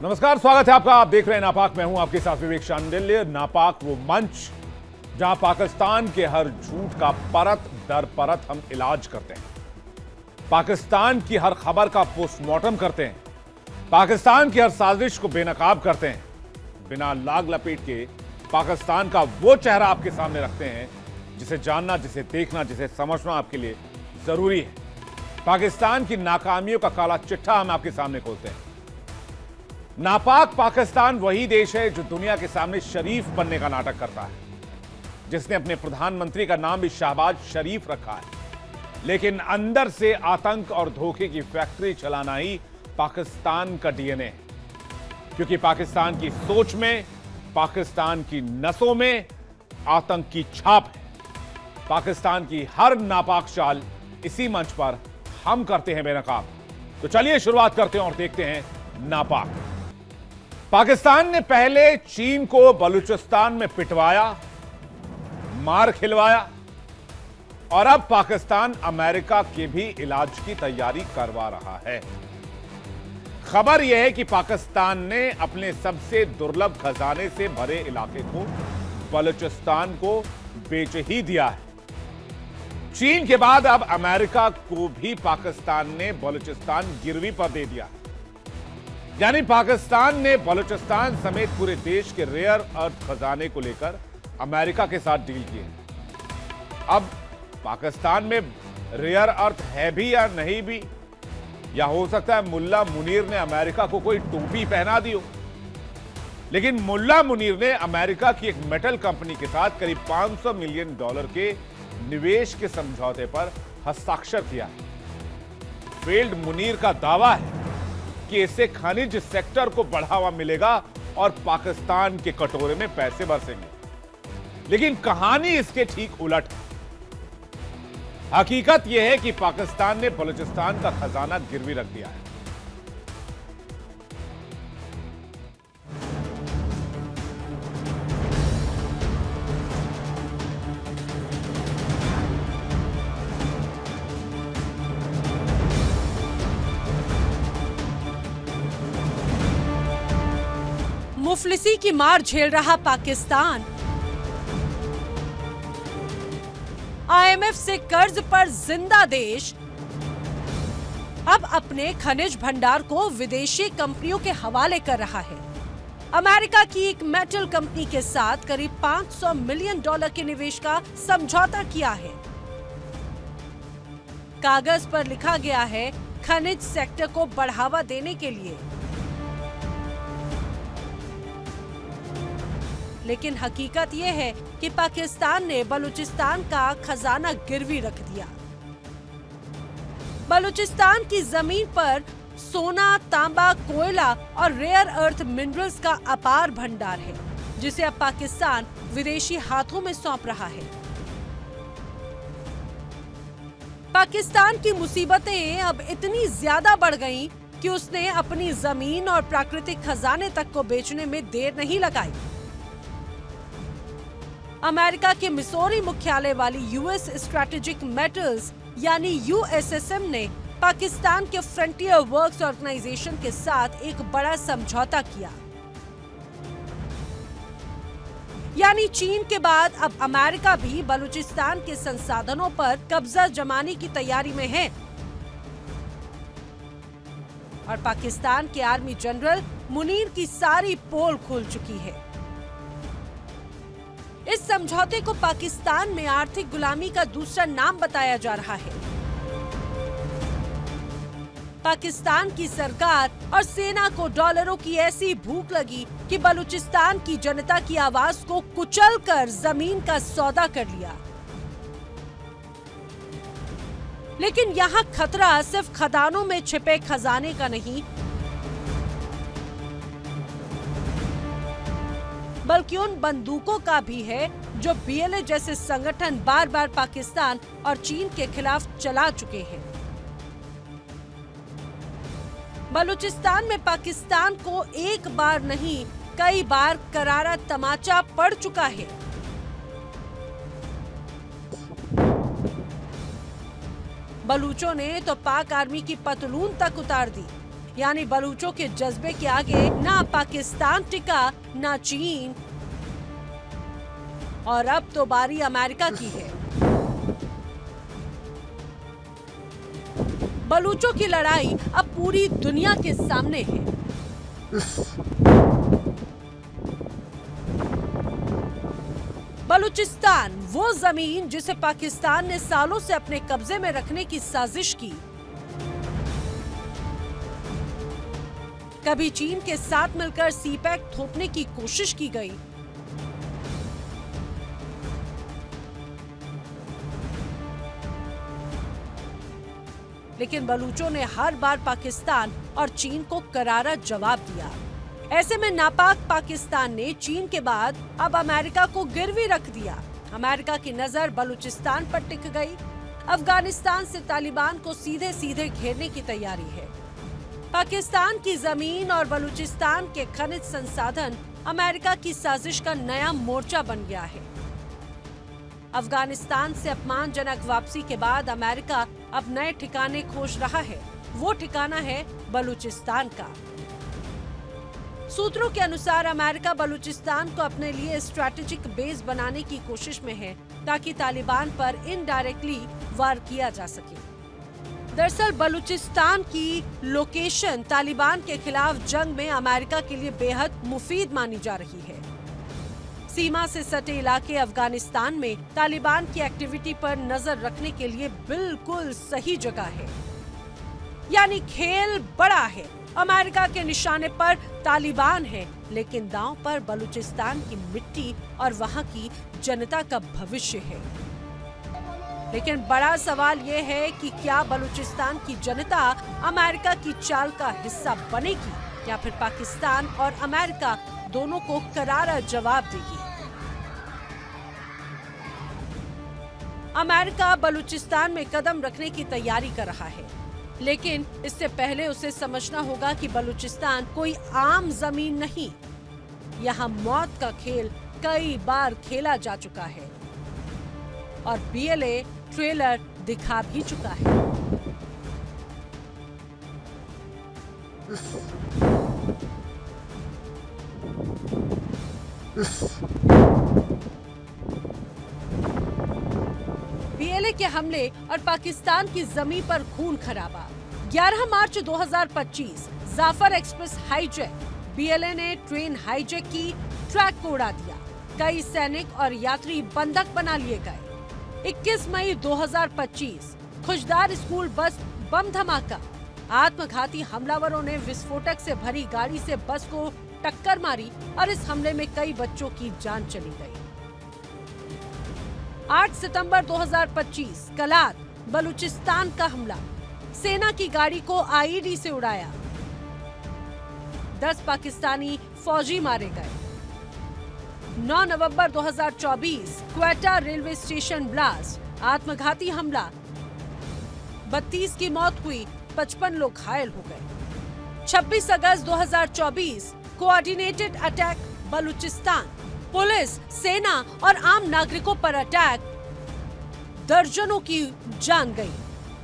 नमस्कार, स्वागत है आपका। आप देख रहे हैं नापाक। मैं हूं आपके साथ विवेक शांडिल्य। नापाक वो मंच जहां पाकिस्तान के हर झूठ का परत दर परत हम इलाज करते हैं, पाकिस्तान की हर खबर का पोस्टमार्टम करते हैं, पाकिस्तान की हर साजिश को बेनकाब करते हैं, बिना लाग लपेट के पाकिस्तान का वो चेहरा आपके सामने रखते हैं जिसे जानना, जिसे देखना, जिसे समझना आपके लिए जरूरी है। पाकिस्तान की नाकामियों का काला चिट्ठा हम आपके सामने खोलते हैं। नापाक पाकिस्तान वही देश है जो दुनिया के सामने शरीफ बनने का नाटक करता है, जिसने अपने प्रधानमंत्री का नाम भी शहबाज शरीफ रखा है, लेकिन अंदर से आतंक और धोखे की फैक्ट्री चलाना ही पाकिस्तान का डीएनए है। क्योंकि पाकिस्तान की सोच में, पाकिस्तान की नसों में आतंक की छाप है। पाकिस्तान की हर नापाक चाल इसी मंच पर हम करते हैं बेनकाब। तो चलिए शुरुआत करते हैं और देखते हैं नापाक। पाकिस्तान ने पहले चीन को बलूचिस्तान में पिटवाया, मार खिलवाया और अब पाकिस्तान अमेरिका के भी इलाज की तैयारी करवा रहा है। खबर यह है कि पाकिस्तान ने अपने सबसे दुर्लभ खजाने से भरे इलाके को, बलूचिस्तान को बेच ही दिया है। चीन के बाद अब अमेरिका को भी पाकिस्तान ने बलूचिस्तान गिरवी पर दे दिया। यानी पाकिस्तान ने बलूचिस्तान समेत पूरे देश के रेयर अर्थ खजाने को लेकर अमेरिका के साथ डील की है। अब पाकिस्तान में रेयर अर्थ है भी या नहीं भी, या हो सकता है मुल्ला मुनीर ने अमेरिका को कोई टोपी पहना दी हो, लेकिन मुल्ला मुनीर ने अमेरिका की एक मेटल कंपनी के साथ करीब $500 मिलियन के निवेश के समझौते पर हस्ताक्षर किया है। फील्ड मुनीर का दावा है कि इससे खनिज सेक्टर को बढ़ावा मिलेगा और पाकिस्तान के कटोरे में पैसे बरसेंगे। लेकिन कहानी इसके ठीक उलट है। हकीकत यह है कि पाकिस्तान ने बलूचिस्तान का खजाना गिरवी रख दिया है। मुफलिसी की मार झेल रहा पाकिस्तान, आईएमएफ से कर्ज पर जिंदा देश, अब अपने खनिज भंडार को विदेशी कंपनियों के हवाले कर रहा है। अमेरिका की एक मेटल कंपनी के साथ करीब $500 मिलियन के निवेश का समझौता किया है। कागज पर लिखा गया है खनिज सेक्टर को बढ़ावा देने के लिए, लेकिन हकीकत यह है कि पाकिस्तान ने बलूचिस्तान का खजाना गिरवी रख दिया। बलूचिस्तान की जमीन पर सोना, तांबा, कोयला और रेयर अर्थ मिनरल्स का अपार भंडार है, जिसे अब पाकिस्तान विदेशी हाथों में सौंप रहा है। पाकिस्तान की मुसीबतें अब इतनी ज्यादा बढ़ गईं कि उसने अपनी जमीन और प्राकृतिक खजाने तक को बेचने में देर नहीं लगाई। अमेरिका के मिसौरी मुख्यालय वाली यूएस स्ट्रेटेजिक मेटल्स यानी यूएसएसएम ने पाकिस्तान के फ्रंटियर वर्क्स ऑर्गेनाइजेशन के साथ एक बड़ा समझौता किया। यानी चीन के बाद अब अमेरिका भी बलूचिस्तान के संसाधनों पर कब्जा जमाने की तैयारी में है और पाकिस्तान के आर्मी जनरल मुनीर की सारी पोल खुल चुकी है। इस समझौते को पाकिस्तान में आर्थिक गुलामी का दूसरा नाम बताया जा रहा है। पाकिस्तान की सरकार और सेना को डॉलरों की ऐसी भूख लगी कि बलूचिस्तान की जनता की आवाज को कुचलकर जमीन का सौदा कर लिया। लेकिन यहाँ खतरा सिर्फ खदानों में छिपे खजाने का नहीं, बल्कि उन बंदूकों का भी है जो बीएलए जैसे संगठन बार बार पाकिस्तान और चीन के खिलाफ चला चुके हैं। बलूचिस्तान में पाकिस्तान को एक बार नहीं, कई बार करारा तमाचा पड़ चुका है। बलूचों ने तो पाक आर्मी की पतलून तक उतार दी। यानी बलूचों के जज्बे के आगे ना पाकिस्तान टिका ना चीन, और अब तो बारी अमेरिका की है। बलूचों की लड़ाई अब पूरी दुनिया के सामने है। बलूचिस्तान, वो जमीन जिसे पाकिस्तान ने सालों से अपने कब्जे में रखने की साजिश की। कभी चीन के साथ मिलकर सीपैक थोपने की कोशिश की गई, लेकिन बलूचों ने हर बार पाकिस्तान और चीन को करारा जवाब दिया। ऐसे में नापाक पाकिस्तान ने चीन के बाद अब अमेरिका को गिरवी रख दिया। अमेरिका की नजर बलूचिस्तान पर टिक गई। अफगानिस्तान से तालिबान को सीधे सीधे घेरने की तैयारी है। पाकिस्तान की जमीन और बलूचिस्तान के खनिज संसाधन अमेरिका की साजिश का नया मोर्चा बन गया है। अफगानिस्तान से अपमानजनक वापसी के बाद अमेरिका अब नए ठिकाने खोज रहा है। वो ठिकाना है बलूचिस्तान का। सूत्रों के अनुसार अमेरिका बलूचिस्तान को अपने लिए स्ट्रैटेजिक बेस बनाने की कोशिश में है, ताकि तालिबान पर इनडायरेक्टली वार किया जा सके। दरअसल बलूचिस्तान की लोकेशन तालिबान के खिलाफ जंग में अमेरिका के लिए बेहद मुफीद मानी जा रही है। सीमा से सटे इलाके अफगानिस्तान में तालिबान की एक्टिविटी पर नजर रखने के लिए बिल्कुल सही जगह है। यानी खेल बड़ा है। अमेरिका के निशाने पर तालिबान है, लेकिन दांव पर बलूचिस्तान की मिट्टी और वहां की जनता का भविष्य है। लेकिन बड़ा सवाल ये है कि क्या बलूचिस्तान की जनता अमेरिका की चाल का हिस्सा बनेगी, या फिर पाकिस्तान और अमेरिका दोनों को करारा जवाब देगी। अमेरिका बलूचिस्तान में कदम रखने की तैयारी कर रहा है, लेकिन इससे पहले उसे समझना होगा कि बलूचिस्तान कोई आम जमीन नहीं। यहाँ मौत का खेल कई बार खेला जा चुका है और BLA ट्रेलर दिखा भी चुका है। BLA के हमले और पाकिस्तान की जमीन पर खून खराबा। 11 मार्च 2025 जाफर एक्सप्रेस हाईजैक। BLA ने ट्रेन हाईजैक की, ट्रैक को उड़ा दिया। कई सैनिक और यात्री बंधक बना लिए गए। 21 मई 2025 खुशदार स्कूल बस बम धमाका। आत्मघाती हमलावरों ने विस्फोटक से भरी गाड़ी से बस को टक्कर मारी और इस हमले में कई बच्चों की जान चली गई। 8 सितंबर 2025 कलात बलूचिस्तान का हमला। सेना की गाड़ी को IED से उड़ाया। 10 पाकिस्तानी फौजी मारे गए। 9 नवंबर 2024 क्वेटा रेलवे स्टेशन ब्लास्ट, आत्मघाती हमला। 32 की मौत हुई, 55 लोग घायल हो गए। 26 अगस्त 2024 कोऑर्डिनेटेड अटैक बलूचिस्तान। पुलिस, सेना और आम नागरिकों पर अटैक, दर्जनों की जान गई।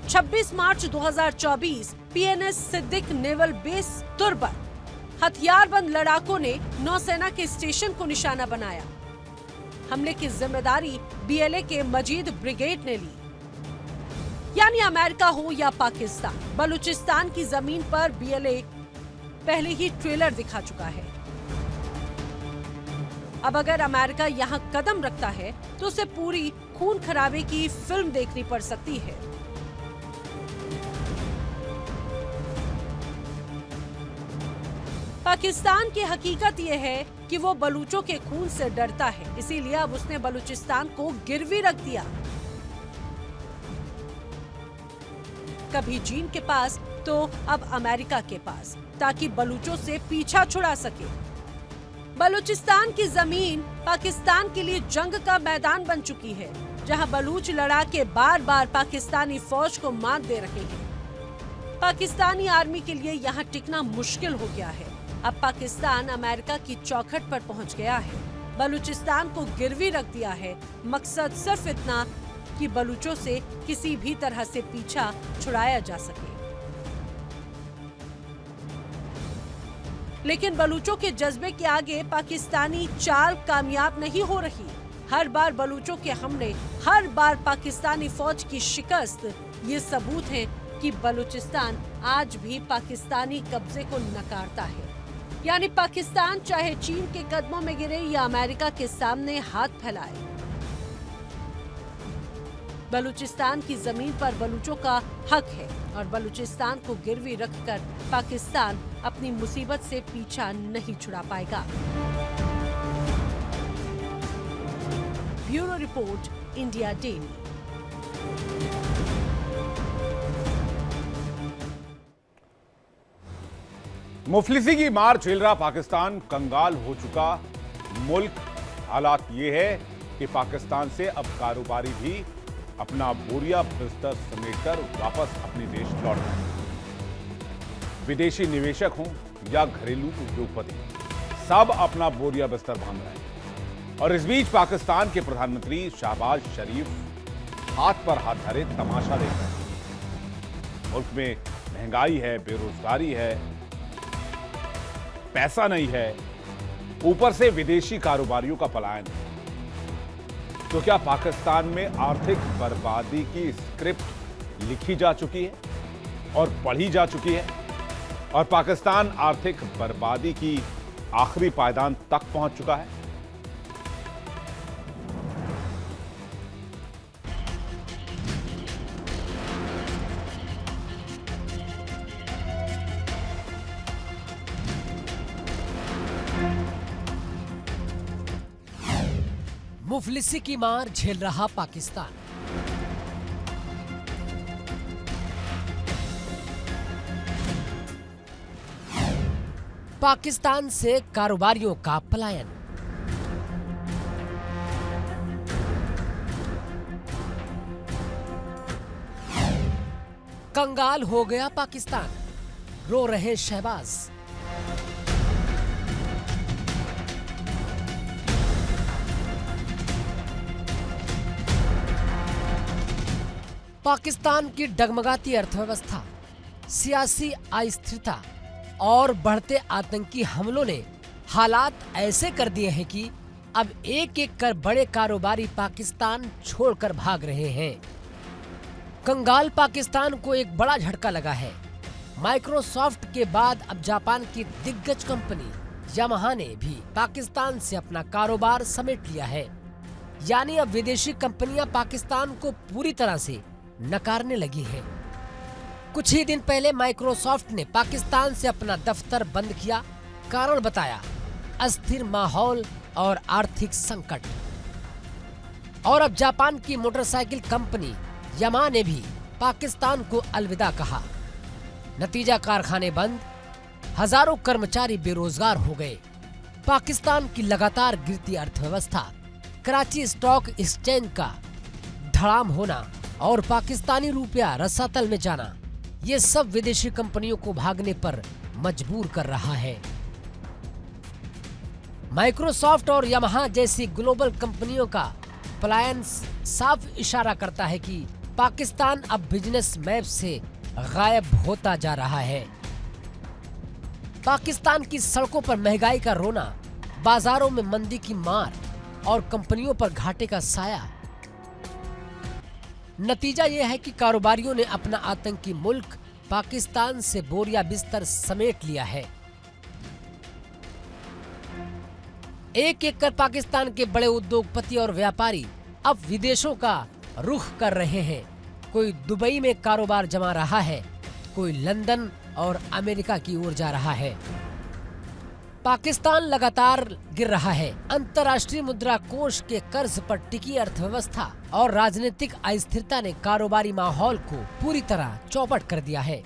26 मार्च 2024 PNS Siddique naval base Turbat. हथियारबंद लड़ाकों ने नौसेना के स्टेशन को निशाना बनाया। हमले की जिम्मेदारी BLA के मजीद ब्रिगेड ने ली। यानी अमेरिका हो या पाकिस्तान, बलूचिस्तान की जमीन पर BLA पहले ही ट्रेलर दिखा चुका है। अब अगर अमेरिका यहाँ कदम रखता है तो उसे पूरी खून खराबे की फिल्म देखनी पड़ सकती है। पाकिस्तान की हकीकत यह है कि वो बलूचों के खून से डरता है, इसीलिए अब उसने बलूचिस्तान को गिरवी रख दिया। कभी चीन के पास तो अब अमेरिका के पास, ताकि बलूचों से पीछा छुड़ा सके। बलूचिस्तान की जमीन पाकिस्तान के लिए जंग का मैदान बन चुकी है, जहां बलूच लड़ाके बार बार पाकिस्तानी फौज को मात दे रहे हैं। पाकिस्तानी आर्मी के लिए यहां टिकना मुश्किल हो गया है। अब पाकिस्तान अमेरिका की चौखट पर पहुंच गया है। बलूचिस्तान को गिरवी रख दिया है। मकसद सिर्फ इतना कि बलूचों से किसी भी तरह से पीछा छुड़ाया जा सके। लेकिन बलूचों के जज्बे के आगे पाकिस्तानी चाल कामयाब नहीं हो रही। हर बार बलूचों के हमले, हर बार पाकिस्तानी फौज की शिकस्त, ये सबूत है कि बलूचिस्तान आज भी पाकिस्तानी कब्जे को नकारता है। यानी पाकिस्तान चाहे चीन के कदमों में गिरे या अमेरिका के सामने हाथ फैलाए, बलूचिस्तान की जमीन पर बलूचों का हक है और बलूचिस्तान को गिरवी रखकर पाकिस्तान अपनी मुसीबत से पीछा नहीं छुड़ा पाएगा। Bureau report, India Daily. मुफलिसी की मार झेल रहा पाकिस्तान कंगाल हो चुका मुल्क। हालात ये है कि पाकिस्तान से अब कारोबारी भी अपना बोरिया बिस्तर समेटकर वापस अपने देश लौट रहे हैं। विदेशी निवेशक हों या घरेलू उद्योगपति, सब अपना बोरिया बिस्तर बांध रहे हैं। और इस बीच पाकिस्तान के प्रधानमंत्री शहबाज शरीफ हाथ पर हाथ धरे तमाशा देख रहे हैं। मुल्क में महंगाई है, बेरोजगारी है, पैसा नहीं है, ऊपर से विदेशी कारोबारियों का पलायन है। तो क्या पाकिस्तान में आर्थिक बर्बादी की स्क्रिप्ट लिखी जा चुकी है और पढ़ी जा चुकी है और पाकिस्तान आर्थिक बर्बादी की आखिरी पायदान तक पहुंच चुका है? मुफलिसी की मार झेल रहा पाकिस्तान। पाकिस्तान से कारोबारियों का पलायन। कंगाल हो गया पाकिस्तान, रो रहे शहबाज। पाकिस्तान की डगमगाती अर्थव्यवस्था, सियासी अस्थिरता और बढ़ते आतंकी हमलों ने हालात ऐसे कर दिए हैं कि अब एक एक कर बड़े कारोबारी पाकिस्तान छोड़कर भाग रहे हैं। कंगाल पाकिस्तान को एक बड़ा झटका लगा है। माइक्रोसॉफ्ट के बाद अब जापान की दिग्गज कंपनी यामाहा ने भी पाकिस्तान से अपना कारोबार समेट लिया है। यानी अब विदेशी कंपनियां पाकिस्तान को पूरी तरह से नकारने लगी हैं। कुछ ही दिन पहले माइक्रोसॉफ्ट ने पाकिस्तान से अपना दफ्तर बंद किया। कारण बताया अस्थिर माहौल और आर्थिक संकट। और अब जापान की मोटरसाइकिल कंपनी यामाहा ने भी पाकिस्तान को अलविदा कहा। नतीजा कारखाने बंद, हजारों कर्मचारी बेरोजगार हो गए। पाकिस्तान की लगातार गिरती अर्थव्यवस्था, कराची स्टॉक एक्सचेंज का धड़ाम होना और पाकिस्तानी रुपया रसातल में जाना, ये सब विदेशी कंपनियों को भागने पर मजबूर कर रहा है। माइक्रोसॉफ्ट और यामाहा जैसी ग्लोबल कंपनियों का पलायन साफ इशारा करता है कि पाकिस्तान अब बिजनेस मैप से गायब होता जा रहा है। पाकिस्तान की सड़कों पर महंगाई का रोना, बाजारों में मंदी की मार और कंपनियों पर घाटे का साया। नतीजा यह है कि कारोबारियों ने अपना आतंकी मुल्क पाकिस्तान से बोरिया बिस्तर समेट लिया है। एक एक कर पाकिस्तान के बड़े उद्योगपति और व्यापारी अब विदेशों का रुख कर रहे हैं। कोई दुबई में कारोबार जमा रहा है, कोई लंदन और अमेरिका की ओर जा रहा है। पाकिस्तान लगातार गिर रहा है। अंतर्राष्ट्रीय मुद्रा कोष के कर्ज पर टिकी अर्थव्यवस्था और राजनीतिक अस्थिरता ने कारोबारी माहौल को पूरी तरह चौपट कर दिया है।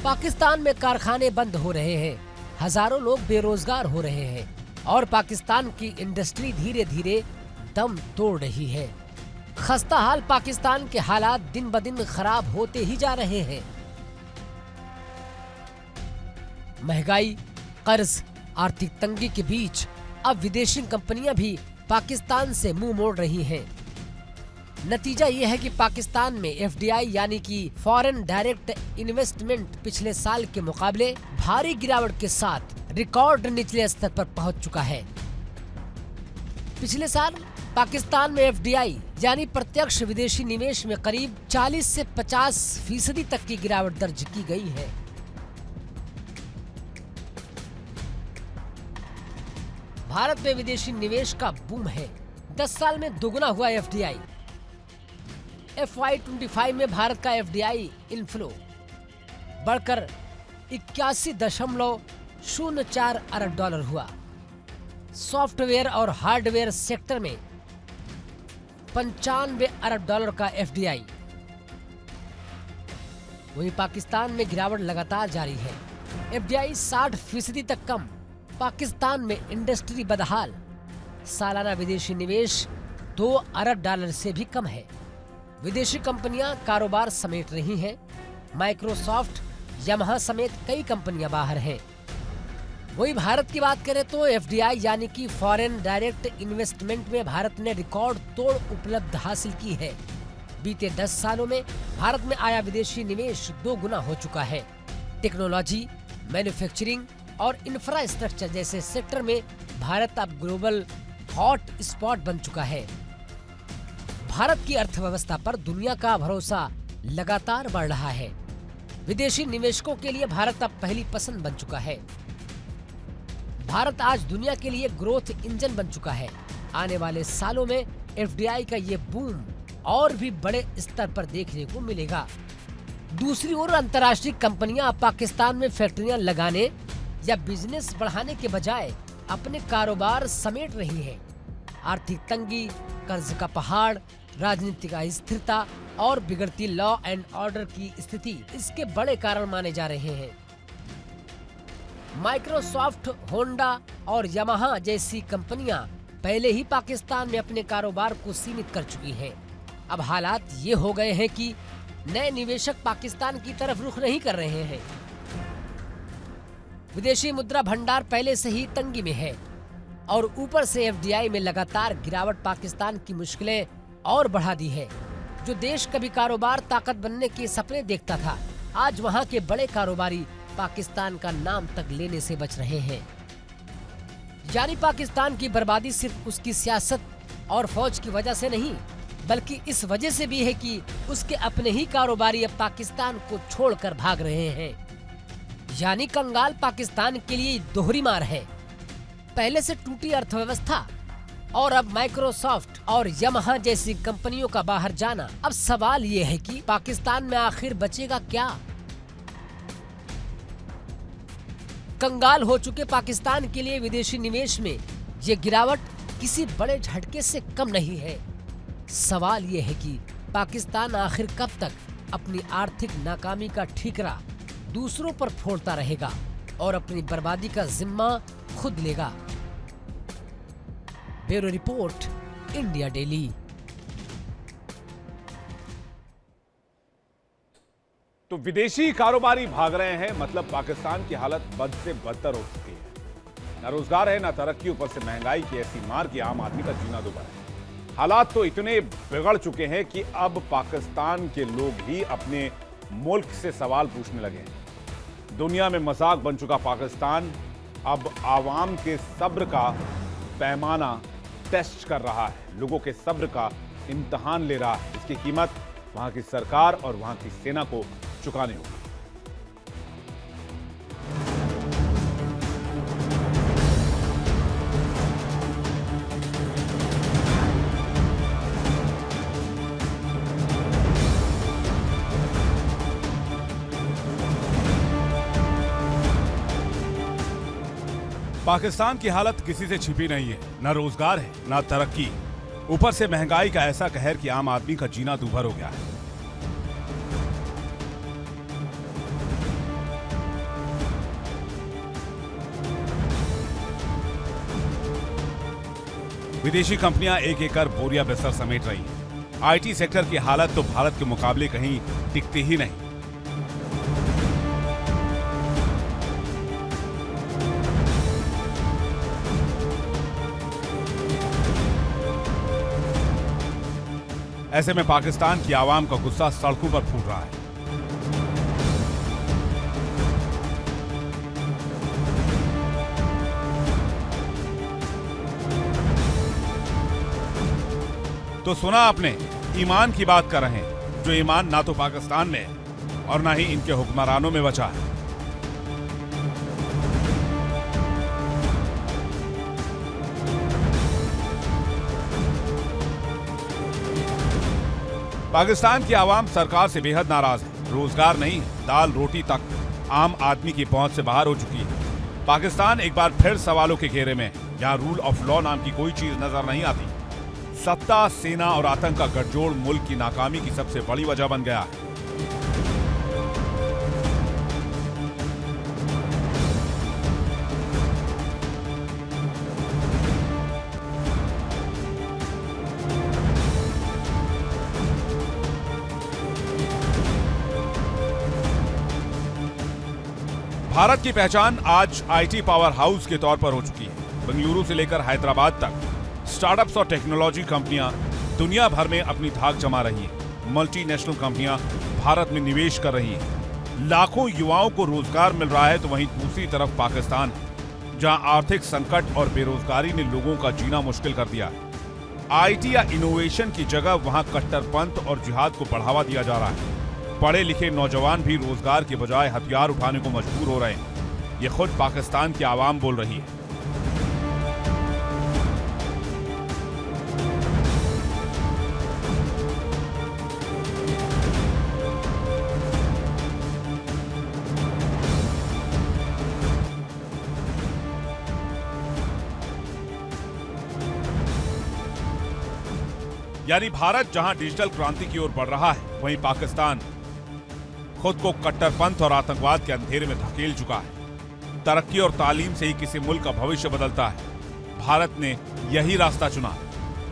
पाकिस्तान में कारखाने बंद हो रहे हैं, हजारों लोग बेरोजगार हो रहे हैं और पाकिस्तान की इंडस्ट्री धीरे धीरे दम तोड़ रही है। खस्ता हाल पाकिस्तान के हालात दिन ब दिन खराब होते ही जा रहे हैं। महंगाई, कर्ज, आर्थिक तंगी के बीच अब विदेशी कंपनियां भी पाकिस्तान से मुंह मोड़ रही हैं। नतीजा यह है कि पाकिस्तान में FDI यानी कि फॉरेन डायरेक्ट इन्वेस्टमेंट पिछले साल के मुकाबले भारी गिरावट के साथ रिकॉर्ड निचले स्तर पर पहुंच चुका है। पिछले साल पाकिस्तान में एफडीआई यानी प्रत्यक्ष विदेशी निवेश में करीब 40 से 50% तक की गिरावट दर्ज की गई है। भारत में विदेशी निवेश का बूम है। 10 साल में दोगुना हुआ एफडीआई। FY25 में भारत का एफडीआई इनफ्लो बढ़कर 81.04 अरब डॉलर हुआ। सॉफ्टवेयर और हार्डवेयर सेक्टर में 95 अरब डॉलर का एफडीआई। वहीं पाकिस्तान में गिरावट लगातार जारी है। एफडीआई 60% तक कम। पाकिस्तान में इंडस्ट्री बदहाल। सालाना विदेशी निवेश 2 अरब डॉलर से भी कम है। विदेशी कंपनियां कारोबार समेट रही हैं। माइक्रोसॉफ्ट, यामाहा समेत कई कंपनियां बाहर हैं। वही भारत की बात करें तो एफडीआई यानी कि फॉरेन डायरेक्ट इन्वेस्टमेंट में भारत ने रिकॉर्ड तोड़ उपलब्ध हासिल की है। बीते 10 सालों में भारत में आया विदेशी निवेश 2 गुना हो चुका है। टेक्नोलॉजी, मैन्युफैक्चरिंग और इंफ्रास्ट्रक्चर जैसे सेक्टर में भारत अब ग्लोबल हॉट स्पॉट बन चुका है। भारत की अर्थव्यवस्था पर दुनिया का भरोसा लगातार बढ़ रहा है। विदेशी निवेशकों के लिए भारत अब पहली पसंद बन चुका है। भारत आज दुनिया के लिए ग्रोथ इंजन बन चुका है। आने वाले सालों में एफडीआई का ये बूम और भी बड़े स्तर पर देखने को मिलेगा। दूसरी ओर अंतर्राष्ट्रीय कंपनियां अब पाकिस्तान में फैक्ट्रियां लगाने या बिजनेस बढ़ाने के बजाय अपने कारोबार समेट रही हैं। आर्थिक तंगी, कर्ज का पहाड़, राजनीतिक अस्थिरता और बिगड़ती लॉ एंड ऑर्डर की स्थिति इसके बड़े कारण माने जा रहे हैं। माइक्रोसॉफ्ट, होंडा और यामाहा जैसी कंपनियां पहले ही पाकिस्तान में अपने कारोबार को सीमित कर चुकी हैं। अब हालात ये हो गए हैं कि नए निवेशक पाकिस्तान की तरफ रुख नहीं कर रहे हैं। विदेशी मुद्रा भंडार पहले से ही तंगी में है और ऊपर से एफडीआई में लगातार गिरावट पाकिस्तान की मुश्किलें और बढ़ा दी है। जो देश कभी कारोबार ताकत बनने के सपने देखता था, आज वहां के बड़े कारोबारी पाकिस्तान का नाम तक लेने से बच रहे हैं। यानी पाकिस्तान की बर्बादी सिर्फ उसकी सियासत और फौज की वजह से नहीं, बल्कि इस वजह से भी है कि उसके अपने ही कारोबारी अब पाकिस्तान को छोड़कर भाग रहे हैं। यानी कंगाल पाकिस्तान के लिए दोहरी मार है। पहले से टूटी अर्थव्यवस्था और अब माइक्रोसॉफ्ट और यामाहा जैसी कंपनियों का बाहर जाना। अब सवाल ये है कि पाकिस्तान में आखिर बचेगा क्या? कंगाल हो चुके पाकिस्तान के लिए विदेशी निवेश में ये गिरावट किसी बड़े झटके से कम नहीं है। सवाल ये है कि पाकिस्तान आखिर कब तक अपनी आर्थिक नाकामी का ठीकरा दूसरों पर फोड़ता रहेगा और अपनी बर्बादी का जिम्मा खुद लेगा। Bureau report, India daily. तो विदेशी कारोबारी भाग रहे हैं, मतलब पाकिस्तान की हालत बद से बदतर हो चुकी है। ना रोजगार है, ना तरक्की, ऊपर से महंगाई की ऐसी मार कि आम आदमी का जीना दुभर है। हालात तो इतने बिगड़ चुके हैं कि अब पाकिस्तान के लोग ही अपने मुल्क से सवाल पूछने लगे हैं। दुनिया में मजाक बन चुका पाकिस्तान अब आवाम के सब्र का पैमाना टेस्ट कर रहा है, लोगों के सब्र का इम्तिहान ले रहा है। इसकी कीमत वहां की सरकार और वहां की सेना को चुकाने होगी। पाकिस्तान की हालत किसी से छिपी नहीं है। ना रोजगार है, ना तरक्की, ऊपर से महंगाई का ऐसा कहर कि आम आदमी का जीना दूभर हो गया है। विदेशी कंपनियां एक एक कर बोरिया बिस्तर समेट रही हैं। आईटी सेक्टर की हालत तो भारत के मुकाबले कहीं टिकती ही नहीं। ऐसे में पाकिस्तान की आवाम का गुस्सा सड़कों पर फूट रहा है। तो सुना आपने, ईमान की बात कर रहे हैं, जो ईमान ना तो पाकिस्तान में है और ना ही इनके हुक्मरानों में बचा है। पाकिस्तान की आवाम सरकार से बेहद नाराज है। रोजगार नहीं, दाल रोटी तक आम आदमी की पहुंच से बाहर हो चुकी है। पाकिस्तान एक बार फिर सवालों के घेरे में, जहां रूल ऑफ लॉ नाम की कोई चीज नजर नहीं आती। सत्ता, सेना और आतंक का गठजोड़ मुल्क की नाकामी की सबसे बड़ी वजह बन गया है। भारत की पहचान आज आईटी पावर हाउस के तौर पर हो चुकी है। बेंगलुरु से लेकर हैदराबाद तक स्टार्टअप्स और टेक्नोलॉजी कंपनियां दुनिया भर में अपनी धाक जमा रही हैं। मल्टीनेशनल कंपनियां भारत में निवेश कर रही हैं। लाखों युवाओं को रोजगार मिल रहा है, तो वहीं दूसरी तरफ पाकिस्तान है, जहां आर्थिक संकट और बेरोजगारी ने लोगों का जीना मुश्किल कर दिया है। आईटी या इनोवेशन की जगह वहां कट्टरपंथ और जिहाद को बढ़ावा दिया जा रहा है। पढ़े लिखे नौजवान भी रोजगार के बजाय हथियार उठाने को मजबूर हो रहे हैं। ये खुद पाकिस्तान की आवाम बोल रही है। यानी भारत जहां डिजिटल क्रांति की ओर बढ़ रहा है, वहीं पाकिस्तान खुद को कट्टरपंथ और आतंकवाद के अंधेरे में धकेल चुका है। तरक्की और तालीम से ही किसी मुल्क का भविष्य बदलता है। भारत ने यही रास्ता चुना,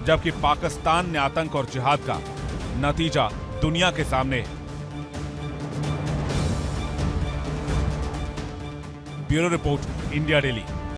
जबकि पाकिस्तान ने आतंक और जिहाद का नतीजा दुनिया के सामने है। Bureau report, India daily.